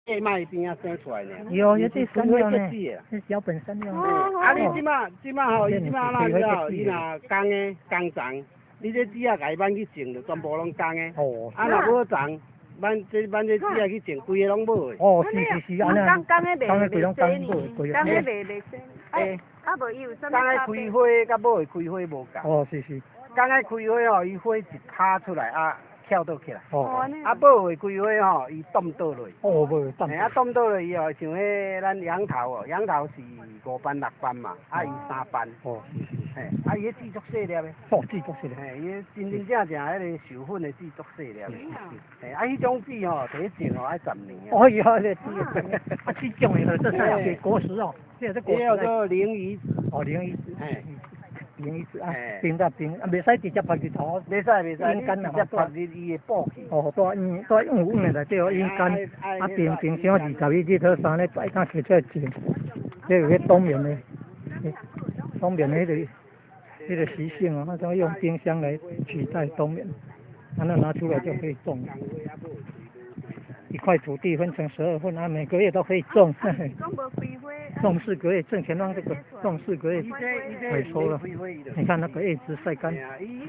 叶脉边啊生出来呢。有这山料呢，这这脚本山料。啊，你即马吼，伊即马那个吼，伊若公的公长，你这只啊家搬去种就全部拢公的。哦。啊，若无长，咱这只啊去种，规个拢无的。哦，是，安尼。刚的卖规拢刚卖，刚的卖生。哎，啊无伊有啥物刚的开花，甲无的开花无共。哦，是。刚的开花吼，伊花一趴出来啊。跳倒起来，哦，啊，宝的开花吼，伊冻倒落。哦，无冻。啊，冻倒落伊吼，像迄咱杨桃哦，杨桃是5班6班嘛，啊，伊3班。哦，是。嘿，啊，伊迄籽足细粒的。哦，籽足细粒。嘿，伊真正迄个授粉的籽足细粒的。嘿，啊，迄种籽吼，第一种吼爱10年。哦，有迄个籽，啊，这种的这是果实哦，这是果实。叫做灵鱼。哦，灵鱼。嘿。冰一次啊，冰甲冰，啊，袂使直接拍日头，袂使，直接拍日伊会爆去。哦，带用温的内底哦，阴干，啊冰箱20日头3日摆当摕出来蒸，这有个冬眠的，冬眠的迄个习性哦，那就用冰箱来取代冬眠，那拿出来就可以种。一块土地分成12份啊，每个月都可以种。种4个月，挣钱让这个种4个月回收了。你看那个叶子晒干，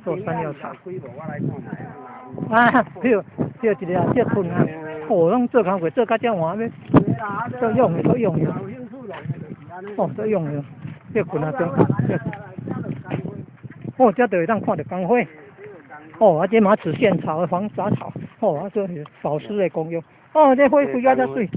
做山药茶。啊，这一个啊，这困啊，哦，拢做工过，做甲这换要，做用的。哦，做用的，这困啊中，哦，这就会当看到工花。哦，啊，这马齿苋草、黄杂草，哦，啊，这保湿的功用。哦，这花规啊遮水。